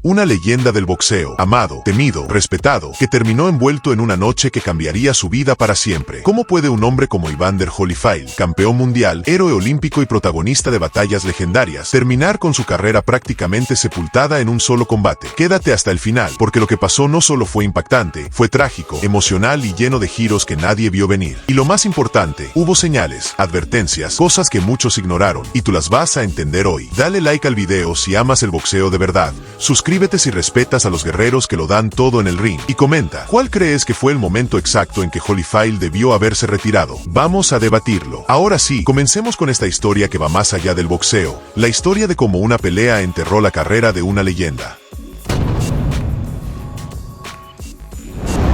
una leyenda del boxeo, amado, temido, respetado, que terminó envuelto en una noche que cambiaría su vida para siempre. ¿Cómo puede un hombre como Evander Holyfield, campeón mundial, héroe olímpico y protagonista de batallas legendarias, terminar con su carrera prácticamente sepultada en un solo combate? Quédate hasta el final, porque lo que pasó no solo fue impactante, fue trágico, emocional y lleno de giros que nadie vio venir. Y lo más importante, hubo señales, advertencias, cosas que muchos ignoraron, y tú las vas a entender hoy. Dale like al video si amas el boxeo de verdad, suscríbete si respetas a los guerreros que lo dan todo en el ring, y comenta, ¿cuál crees que fue el momento exacto en que Holyfield debió haberse retirado? Vamos a debatirlo. Ahora sí, comencemos con esta historia que va más allá del boxeo, la historia de cómo una pelea enterró la carrera de una leyenda.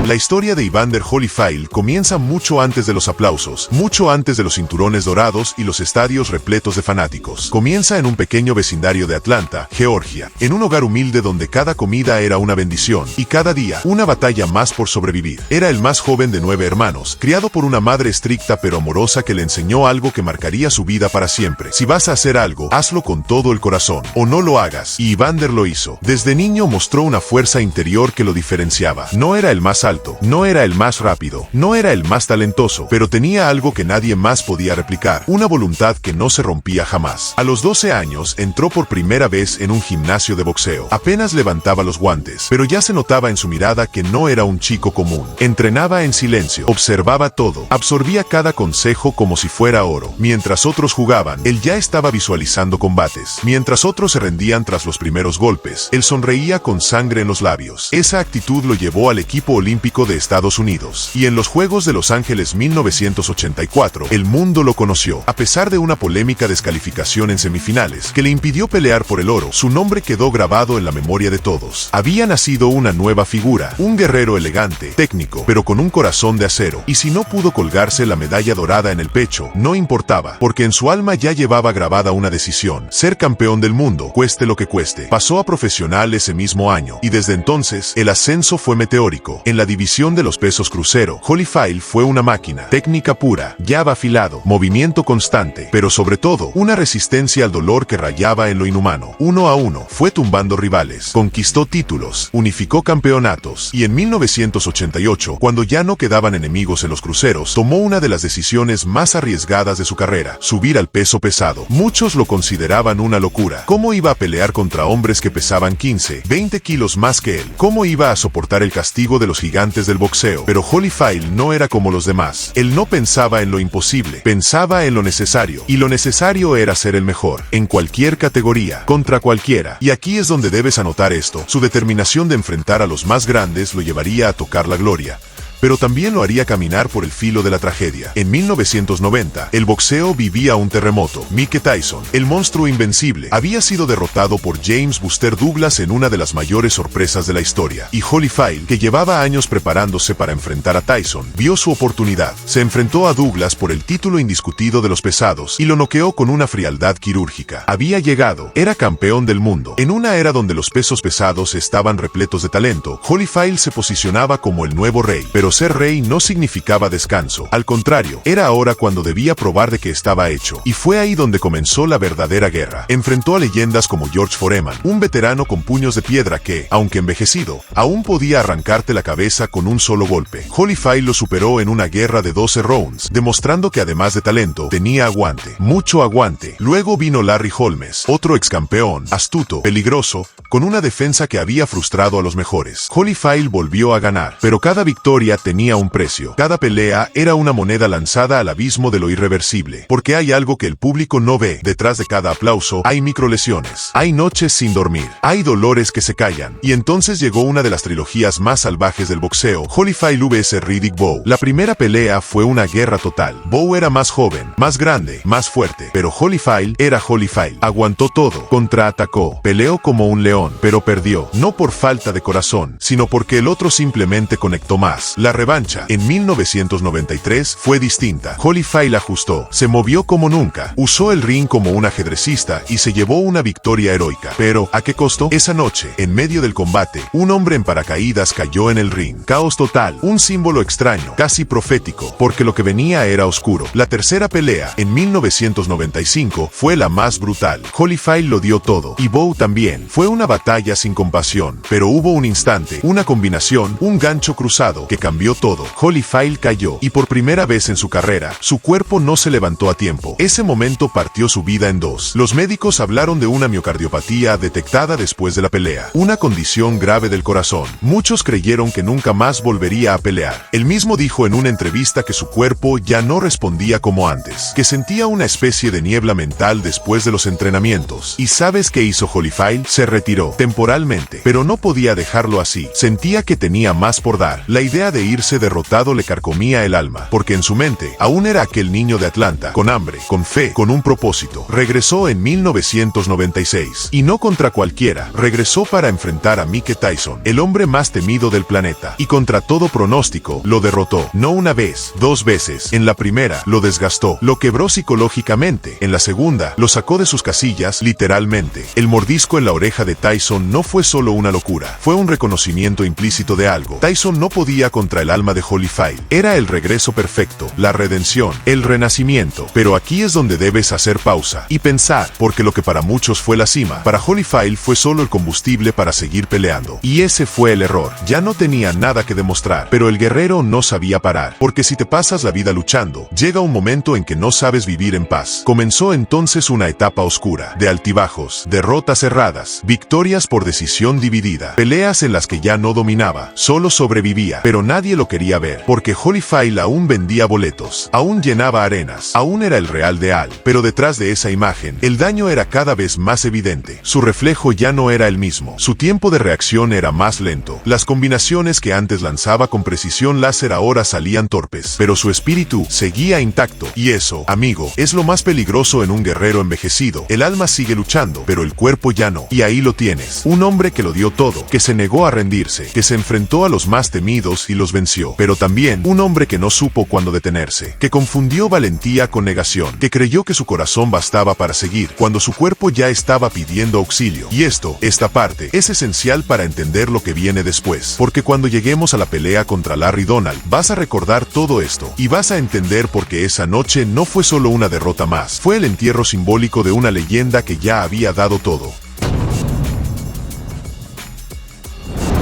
La historia de Evander Holyfield comienza mucho antes de los aplausos, mucho antes de los cinturones dorados y los estadios repletos de fanáticos. Comienza en un pequeño vecindario de Atlanta, Georgia, en un hogar humilde donde cada comida era una bendición y cada día una batalla más por sobrevivir. Era el más joven de 9 hermanos, criado por una madre estricta pero amorosa que le enseñó algo que marcaría su vida para siempre. Si vas a hacer algo, hazlo con todo el corazón, o no lo hagas, y Evander lo hizo. Desde niño mostró una fuerza interior que lo diferenciaba. No era el más alto, no era el más rápido, no era el más talentoso, pero tenía algo que nadie más podía replicar, una voluntad que no se rompía jamás. A los 12 años entró por primera vez en un gimnasio de boxeo. Apenas levantaba los guantes, pero ya se notaba en su mirada que no era un chico común. Entrenaba en silencio, observaba todo, absorbía cada consejo como si fuera oro. Mientras otros jugaban, él ya estaba visualizando combates. Mientras otros se rendían tras los primeros golpes, él sonreía con sangre en los labios. Esa actitud lo llevó al equipo olímpico de Estados Unidos, y en los Juegos de Los Ángeles 1984, el mundo lo conoció. A pesar de una polémica descalificación en semifinales, que le impidió pelear por el oro, su nombre quedó grabado en la memoria de todos. Había nacido una nueva figura, un guerrero elegante, técnico, pero con un corazón de acero, y si no pudo colgarse la medalla dorada en el pecho, no importaba, porque en su alma ya llevaba grabada una decisión: ser campeón del mundo, cueste lo que cueste. Pasó a profesional ese mismo año, y desde entonces, el ascenso fue meteórico. En la división de los pesos crucero, Holyfield fue una máquina, técnica pura, jab afilado, movimiento constante, pero sobre todo, una resistencia al dolor que rayaba en lo inhumano. 1 a 1, fue tumbando rivales, conquistó títulos, unificó campeonatos, y en 1988, cuando ya no quedaban enemigos en los cruceros, tomó una de las decisiones más arriesgadas de su carrera: subir al peso pesado. Muchos lo consideraban una locura. ¿Cómo iba a pelear contra hombres que pesaban 15, 20 kilos más que él? ¿Cómo iba a soportar el castigo de los gigantes del boxeo? Pero Holyfield no era como los demás. Él no pensaba en lo imposible, pensaba en lo necesario, y lo necesario era ser el mejor, en cualquier categoría, contra cualquiera. Y aquí es donde debes anotar esto: su determinación de enfrentar a los más grandes lo llevaría a tocar la gloria, pero también lo haría caminar por el filo de la tragedia. En 1990, el boxeo vivía un terremoto. Mike Tyson, el monstruo invencible, había sido derrotado por James Buster Douglas en una de las mayores sorpresas de la historia. Y Holyfield, que llevaba años preparándose para enfrentar a Tyson, vio su oportunidad. Se enfrentó a Douglas por el título indiscutido de los pesados y lo noqueó con una frialdad quirúrgica. Había llegado, era campeón del mundo. En una era donde los pesos pesados estaban repletos de talento, Holyfield se posicionaba como el nuevo rey, pero ser rey no significaba descanso. Al contrario, era ahora cuando debía probar de que estaba hecho. Y fue ahí donde comenzó la verdadera guerra. Enfrentó a leyendas como George Foreman, un veterano con puños de piedra que, aunque envejecido, aún podía arrancarte la cabeza con un solo golpe. Holyfield lo superó en una guerra de 12 rounds, demostrando que además de talento, tenía aguante. Mucho aguante. Luego vino Larry Holmes, otro ex campeón, astuto, peligroso, con una defensa que había frustrado a los mejores. Holyfield volvió a ganar, pero cada victoria tenía un precio. Cada pelea era una moneda lanzada al abismo de lo irreversible. Porque hay algo que el público no ve: detrás de cada aplauso hay microlesiones, hay noches sin dormir, hay dolores que se callan. Y entonces llegó una de las trilogías más salvajes del boxeo: Holyfield vs Riddick Bowe. La primera pelea fue una guerra total. Bowe era más joven, más grande, más fuerte, pero Holyfield era Holyfield. Aguantó todo, contraatacó, peleó como un león, pero perdió, no por falta de corazón, sino porque el otro simplemente conectó más. La La revancha, en 1993, fue distinta. Holyfield ajustó, se movió como nunca, usó el ring como un ajedrecista y se llevó una victoria heroica. Pero, ¿a qué costo? Esa noche, en medio del combate, un hombre en paracaídas cayó en el ring. Caos total, un símbolo extraño, casi profético, porque lo que venía era oscuro. La tercera pelea, en 1995, fue la más brutal. Holyfield lo dio todo, y Bowe también. Fue una batalla sin compasión, pero hubo un instante, una combinación, un gancho cruzado, que cambió todo. Holyfield cayó, y por primera vez en su carrera, su cuerpo no se levantó a tiempo. Ese momento partió su vida en dos. Los médicos hablaron de una miocardiopatía detectada después de la pelea, una condición grave del corazón. Muchos creyeron que nunca más volvería a pelear. Él mismo dijo en una entrevista que su cuerpo ya no respondía como antes, que sentía una especie de niebla mental después de los entrenamientos. ¿Y sabes qué hizo Holyfield? Se retiró, temporalmente, pero no podía dejarlo así. Sentía que tenía más por dar. La idea de irse derrotado le carcomía el alma, porque en su mente aún era aquel niño de Atlanta, con hambre, con fe, con un propósito. Regresó en 1996, y no contra cualquiera. Regresó para enfrentar a Mike Tyson, el hombre más temido del planeta, y contra todo pronóstico, lo derrotó. No una vez, dos veces. En la primera, lo desgastó, lo quebró psicológicamente. En la segunda, lo sacó de sus casillas, literalmente. El mordisco en la oreja de Tyson no fue solo una locura, fue un reconocimiento implícito de algo. Tyson no podía contra el alma de Holyfield. Era el regreso perfecto, la redención, el renacimiento. Pero aquí es donde debes hacer pausa y pensar, porque lo que para muchos fue la cima, para Holyfield fue solo el combustible para seguir peleando. Y ese fue el error. Ya no tenía nada que demostrar, pero el guerrero no sabía parar, porque si te pasas la vida luchando, llega un momento en que no sabes vivir en paz. Comenzó entonces una etapa oscura, de altibajos, derrotas erradas, victorias por decisión dividida, peleas en las que ya no dominaba, solo sobrevivía, pero nadie lo quería ver, porque Holyfield aún vendía boletos, aún llenaba arenas, aún era el real de Al, pero detrás de esa imagen, el daño era cada vez más evidente. Su reflejo ya no era el mismo, su tiempo de reacción era más lento, las combinaciones que antes lanzaba con precisión láser ahora salían torpes, pero su espíritu seguía intacto, y eso, amigo, es lo más peligroso en un guerrero envejecido. El alma sigue luchando, pero el cuerpo ya no, y ahí lo tienes, un hombre que lo dio todo, que se negó a rendirse, que se enfrentó a los más temidos y los venció, pero también un hombre que no supo cuándo detenerse, que confundió valentía con negación, que creyó que su corazón bastaba para seguir, cuando su cuerpo ya estaba pidiendo auxilio. Y esta parte, es esencial para entender lo que viene después, porque cuando lleguemos a la pelea contra Larry Donald, vas a recordar todo esto, y vas a entender por qué esa noche no fue solo una derrota más, fue el entierro simbólico de una leyenda que ya había dado todo.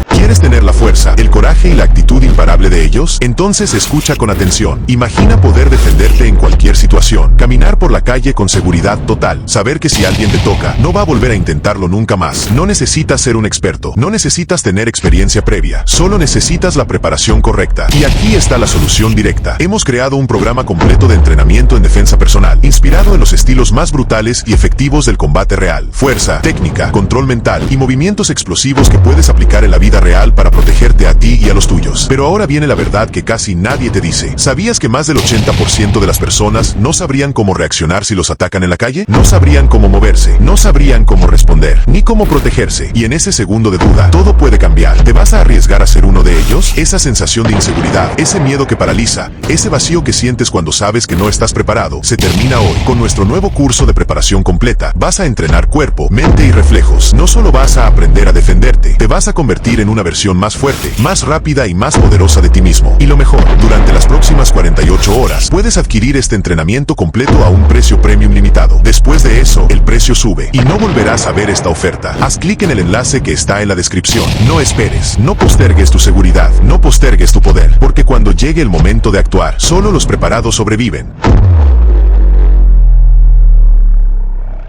¿Quieres tener la fuerza, el coraje y la actitud imparable de ellos? Entonces escucha con atención. Imagina poder defenderte en cualquier situación, caminar por la calle con seguridad total, saber que si alguien te toca, no va a volver a intentarlo nunca más. No necesitas ser un experto, no necesitas tener experiencia previa, solo necesitas la preparación correcta. Y aquí está la solución directa. Hemos creado un programa completo de entrenamiento en defensa personal, inspirado en los estilos más brutales y efectivos del combate real. Fuerza, técnica, control mental y movimientos explosivos que puedes aplicar en la vida real para protegerte a ti y a los tuyos. Pero ahora viene la verdad que casi nadie te dice. ¿Sabías que más del 80% de las personas no sabrían cómo reaccionar si los atacan en la calle? No sabrían cómo moverse, no sabrían cómo responder, ni cómo protegerse. Y en ese segundo de duda, todo puede cambiar. ¿Te vas a arriesgar a ser uno de ellos? Esa sensación de inseguridad, ese miedo que paraliza, ese vacío que sientes cuando sabes que no estás preparado, se termina hoy. Con nuestro nuevo curso de preparación completa, vas a entrenar cuerpo, mente y reflejos. No solo vas a aprender a defenderte, te vas a convertir en una versión más fuerte, más rápida y más poderosa de ti mismo. Y lo mejor, durante las próximas 48 horas, puedes adquirir este entrenamiento completo a un precio premium limitado. Después de eso, el precio sube y no volverás a ver esta oferta. Haz clic en el enlace que está en la descripción. No esperes, no postergues tu seguridad, no postergues tu poder, porque cuando llegue el momento de actuar, solo los preparados sobreviven.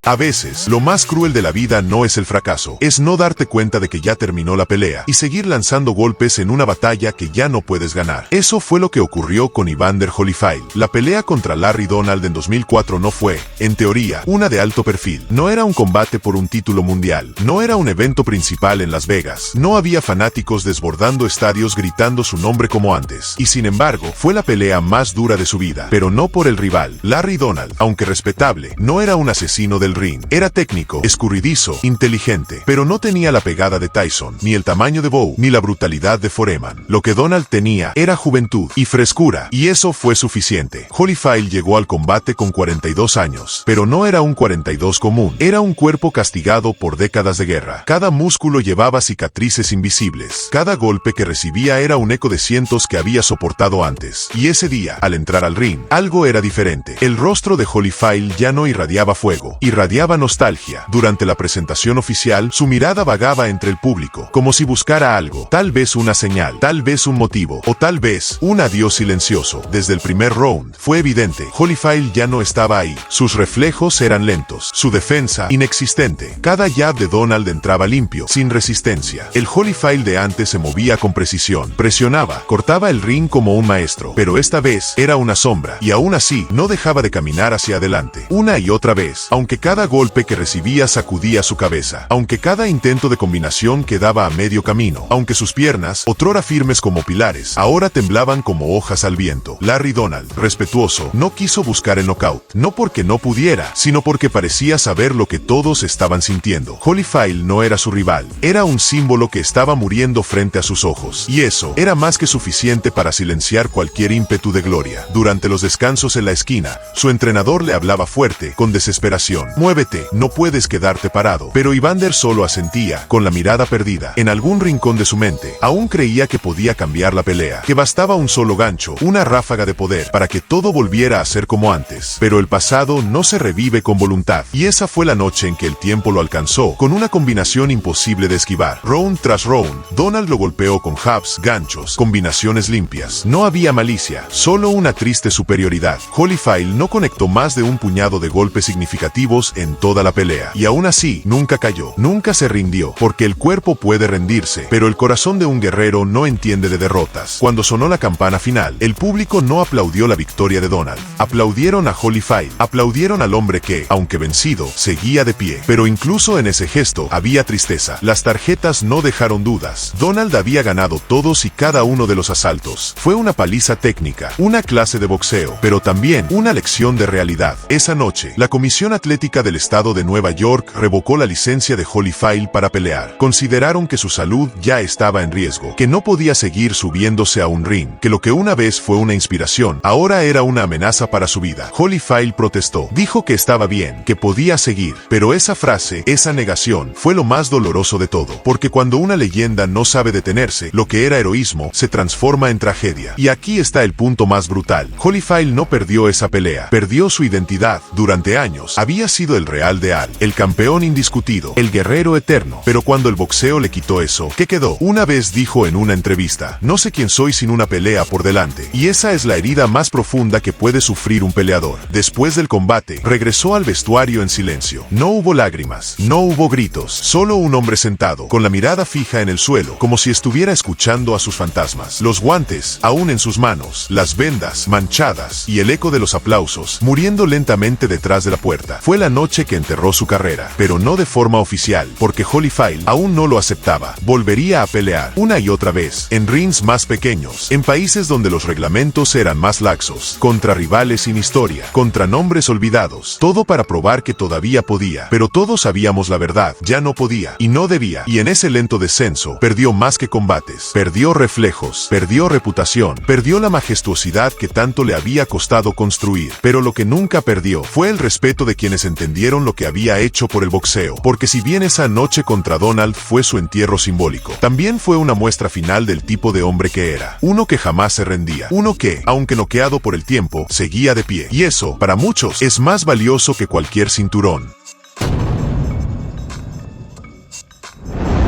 A veces, lo más cruel de la vida no es el fracaso, es no darte cuenta de que ya terminó la pelea y seguir lanzando golpes en una batalla que ya no puedes ganar. Eso fue lo que ocurrió con Evander Holyfield. La pelea contra Larry Donald en 2004 no fue, en teoría, una de alto perfil. No era un combate por un título mundial, no era un evento principal en Las Vegas, no había fanáticos desbordando estadios gritando su nombre como antes. Y sin embargo, fue la pelea más dura de su vida, pero no por el rival. Larry Donald, aunque respetable, no era un asesino del ring. Era técnico, escurridizo, inteligente, pero no tenía la pegada de Tyson, ni el tamaño de Bowe, ni la brutalidad de Foreman. Lo que Donald tenía era juventud y frescura, y eso fue suficiente. Holyfield llegó al combate con 42 años, pero no era un 42 común, era un cuerpo castigado por décadas de guerra. Cada músculo llevaba cicatrices invisibles. Cada golpe que recibía era un eco de cientos que había soportado antes. Y ese día, al entrar al ring, algo era diferente. El rostro de Holyfield ya no irradiaba fuego, irradiaba nostalgia. Durante la presentación oficial, su mirada vagaba entre el público, como si buscara algo, tal vez una señal, tal vez un motivo, o tal vez un adiós silencioso. Desde el primer round, fue evidente, Holyfield ya no estaba ahí. Sus reflejos eran lentos, su defensa inexistente. Cada jab de Donald entraba limpio, sin resistencia. El Holyfield de antes se movía con precisión, presionaba, cortaba el ring como un maestro, pero esta vez era una sombra, y aún así, no dejaba de caminar hacia adelante, una y otra vez, aunque cada golpe que recibía sacudía su cabeza, aunque cada intento de combinación quedaba a medio camino, aunque sus piernas, otrora firmes como pilares, ahora temblaban como hojas al viento. Larry Donald, respetuoso, no quiso buscar el knockout, no porque no pudiera, sino porque parecía saber lo que todos estaban sintiendo. Holyfield no era su rival, era un símbolo que estaba muriendo frente a sus ojos, y eso era más que suficiente para silenciar cualquier ímpetu de gloria. Durante los descansos en la esquina, su entrenador le hablaba fuerte, con desesperación. Muévete, no puedes quedarte parado. Pero Evander solo asentía, con la mirada perdida. En algún rincón de su mente, aún creía que podía cambiar la pelea, que bastaba un solo gancho, una ráfaga de poder, para que todo volviera a ser como antes. Pero el pasado no se revive con voluntad, y esa fue la noche en que el tiempo lo alcanzó, con una combinación imposible de esquivar. Round tras round, Donald lo golpeó con jabs, ganchos, combinaciones limpias. No había malicia, solo una triste superioridad. Holyfield no conectó más de un puñado de golpes significativos en toda la pelea, y aún así, nunca cayó, nunca se rindió, porque el cuerpo puede rendirse, pero el corazón de un guerrero no entiende de derrotas. Cuando sonó la campana final, el público no aplaudió la victoria de Donald. Aplaudieron a Holyfield, aplaudieron al hombre que, aunque vencido, seguía de pie. Pero incluso en ese gesto había tristeza. Las tarjetas no dejaron dudas. Donald había ganado todos y cada uno de los asaltos. Fue una paliza técnica, una clase de boxeo, pero también una lección de realidad. Esa noche, la Comisión Atlética del Estado de Nueva York revocó la licencia de Holyfield para pelear. Consideraron que su salud ya estaba en riesgo, que no podía seguir subiéndose a un ring, que lo que una vez fue una inspiración, ahora era una amenaza para su vida. Holyfield protestó, dijo que estaba bien, que podía seguir, pero esa frase, esa negación, fue lo más doloroso de todo, porque cuando una leyenda no sabe detenerse, lo que era heroísmo se transforma en tragedia. Y aquí está el punto más brutal. Holyfield no perdió esa pelea, perdió su identidad. Durante años, había sido el Real de Al, el campeón indiscutido, el guerrero eterno, pero cuando el boxeo le quitó eso, ¿qué quedó? Una vez dijo en una entrevista, no sé quién soy sin una pelea por delante, y esa es la herida más profunda que puede sufrir un peleador. Después del combate, regresó al vestuario en silencio. No hubo lágrimas, no hubo gritos, solo un hombre sentado, con la mirada fija en el suelo, como si estuviera escuchando a sus fantasmas. Los guantes, aún en sus manos, las vendas, manchadas, y el eco de los aplausos, muriendo lentamente detrás de la puerta. Fue la noche que enterró su carrera, pero no de forma oficial, porque Holyfield aún no lo aceptaba. Volvería a pelear, una y otra vez, en rings más pequeños, en países donde los reglamentos eran más laxos, contra rivales sin historia, contra nombres olvidados, todo para probar que todavía podía. Pero todos sabíamos la verdad, ya no podía, y no debía, y en ese lento descenso, perdió más que combates, perdió reflejos, perdió reputación, perdió la majestuosidad que tanto le había costado construir, pero lo que nunca perdió fue el respeto de quienes entendieron lo que había hecho por el boxeo, porque si bien esa noche contra Donald fue su entierro simbólico, también fue una muestra final del tipo de hombre que era, uno que jamás se rendía, uno que, aunque noqueado por el tiempo, seguía de pie, y eso, para muchos, es más valioso que cualquier cinturón.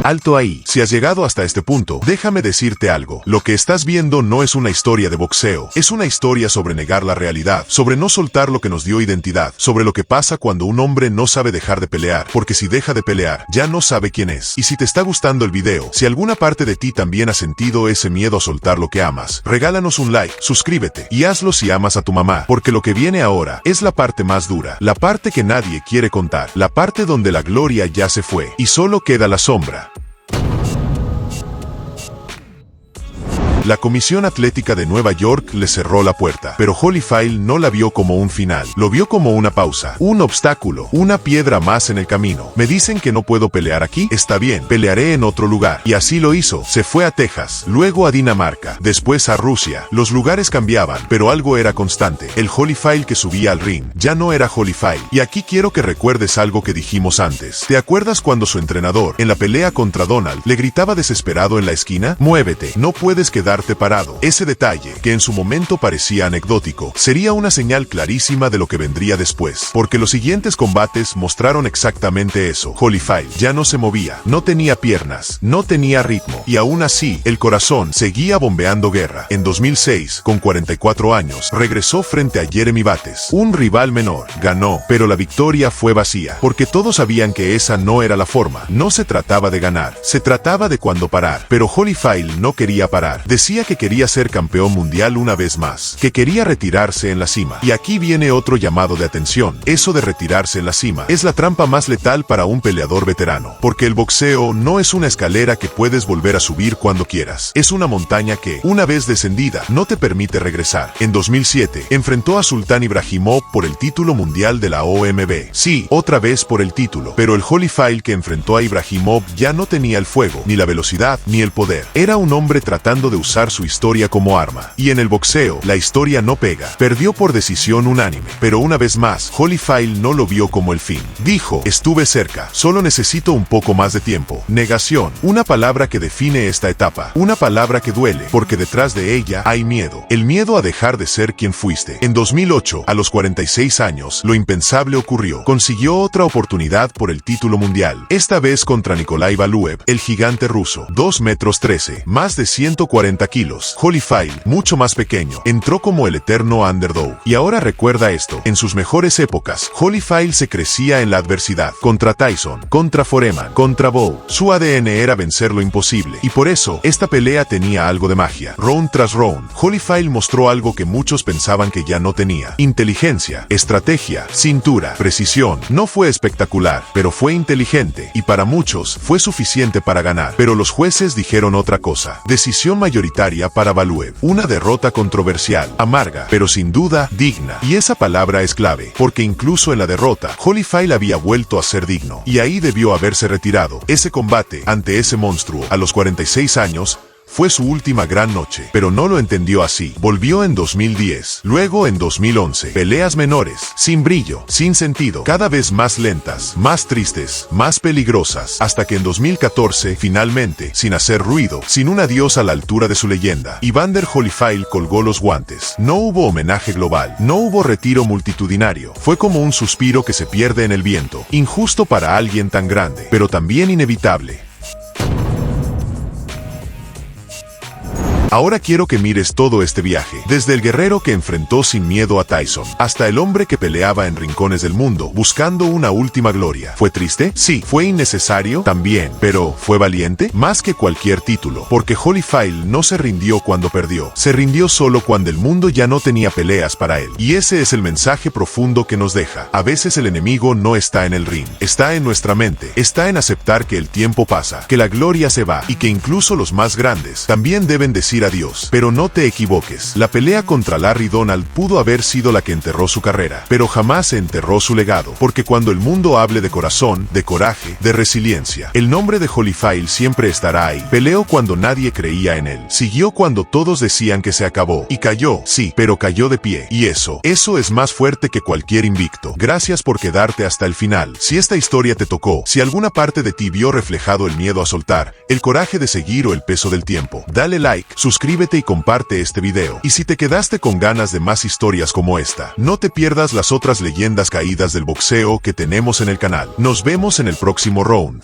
Alto ahí. Si has llegado hasta este punto, déjame decirte algo. Lo que estás viendo no es una historia de boxeo. Es una historia sobre negar la realidad, sobre no soltar lo que nos dio identidad, sobre lo que pasa cuando un hombre no sabe dejar de pelear, porque si deja de pelear, ya no sabe quién es. Y si te está gustando el video, si alguna parte de ti también ha sentido ese miedo a soltar lo que amas, regálanos un like, suscríbete, y hazlo si amas a tu mamá, porque lo que viene ahora es la parte más dura, la parte que nadie quiere contar, la parte donde la gloria ya se fue, y solo queda la sombra. La Comisión Atlética de Nueva York le cerró la puerta, pero Holyfield no la vio como un final, lo vio como una pausa, un obstáculo, una piedra más en el camino. Me dicen que no puedo pelear aquí, está bien, pelearé en otro lugar. Y así lo hizo, se fue a Texas, luego a Dinamarca, después a Rusia. Los lugares cambiaban, pero algo era constante, el Holyfield que subía al ring, ya no era Holyfield. Y aquí quiero que recuerdes algo que dijimos antes. ¿Te acuerdas cuando su entrenador, en la pelea contra Donald, le gritaba desesperado en la esquina? Muévete, no puedes quedarte parado. Ese detalle, que en su momento parecía anecdótico, sería una señal clarísima de lo que vendría después, porque los siguientes combates mostraron exactamente eso. Holyfield ya no se movía, no tenía piernas, no tenía ritmo, y aún así, el corazón seguía bombeando guerra. En 2006, con 44 años, regresó frente a Jeremy Bates, un rival menor. Ganó, pero la victoria fue vacía, porque todos sabían que esa no era la forma. No se trataba de ganar, se trataba de cuándo parar. Pero Holyfield no quería parar. Decía que quería ser campeón mundial una vez más, que quería retirarse en la cima. Y aquí viene otro llamado de atención. Eso de retirarse en la cima es la trampa más letal para un peleador veterano, porque el boxeo no es una escalera que puedes volver a subir cuando quieras. Es una montaña que, una vez descendida, no te permite regresar. En 2007, enfrentó a Sultan Ibrahimov por el título mundial de la OMB. Sí, otra vez por el título, pero el Holyfield que enfrentó a Ibrahimov ya no tenía el fuego, ni la velocidad, ni el poder. Era un hombre tratando de usar su historia como arma. Y en el boxeo, la historia no pega. Perdió por decisión unánime, pero una vez más, Holyfield no lo vio como el fin. Dijo, estuve cerca, solo necesito un poco más de tiempo. Negación, una palabra que define esta etapa, una palabra que duele, porque detrás de ella hay miedo. El miedo a dejar de ser quien fuiste. En 2008, a los 46 años, lo impensable ocurrió. Consiguió otra oportunidad por el título mundial, esta vez contra Nikolai Valuev, el gigante ruso. 2 metros 13, más de 140 kilos. Holyfield, mucho más pequeño, entró como el eterno underdog. Y ahora recuerda esto, en sus mejores épocas, Holyfield se crecía en la adversidad. Contra Tyson, contra Foreman, contra Bowe. Su ADN era vencer lo imposible. Y por eso, esta pelea tenía algo de magia. Round tras round, Holyfield mostró algo que muchos pensaban que ya no tenía. Inteligencia, estrategia, cintura, precisión. No fue espectacular, pero fue inteligente. Y para muchos, fue suficiente para ganar. Pero los jueces dijeron otra cosa. Decisión mayoritaria para Valuev. Una derrota controversial, amarga, pero sin duda, digna. Y esa palabra es clave, porque incluso en la derrota, Holyfield había vuelto a ser digno. Y ahí debió haberse retirado. Ese combate, ante ese monstruo, a los 46 años, fue su última gran noche, pero no lo entendió así. Volvió en 2010, luego en 2011. Peleas menores, sin brillo, sin sentido, cada vez más lentas, más tristes, más peligrosas, hasta que en 2014, finalmente, sin hacer ruido, sin un adiós a la altura de su leyenda, Evander Holyfield colgó los guantes. No hubo homenaje global, no hubo retiro multitudinario. Fue como un suspiro que se pierde en el viento, injusto para alguien tan grande, pero también inevitable. Ahora quiero que mires todo este viaje, desde el guerrero que enfrentó sin miedo a Tyson, hasta el hombre que peleaba en rincones del mundo, buscando una última gloria. ¿Fue triste? Sí. ¿Fue innecesario? También. ¿Pero fue valiente? Más que cualquier título, porque Holyfield no se rindió cuando perdió, se rindió solo cuando el mundo ya no tenía peleas para él. Y ese es el mensaje profundo que nos deja. A veces el enemigo no está en el ring, está en nuestra mente, está en aceptar que el tiempo pasa, que la gloria se va, y que incluso los más grandes también deben decir adiós. Pero no te equivoques, la pelea contra Larry Donald pudo haber sido la que enterró su carrera, pero jamás se enterró su legado, porque cuando el mundo hable de corazón, de coraje, de resiliencia, el nombre de Holyfield siempre estará ahí. Peleó cuando nadie creía en él, siguió cuando todos decían que se acabó, y cayó, sí, pero cayó de pie, y eso es más fuerte que cualquier invicto. Gracias por quedarte hasta el final. Si esta historia te tocó, si alguna parte de ti vio reflejado el miedo a soltar, el coraje de seguir o el peso del tiempo, dale like, suscríbete y comparte este video. Y si te quedaste con ganas de más historias como esta, no te pierdas las otras leyendas caídas del boxeo que tenemos en el canal. Nos vemos en el próximo round.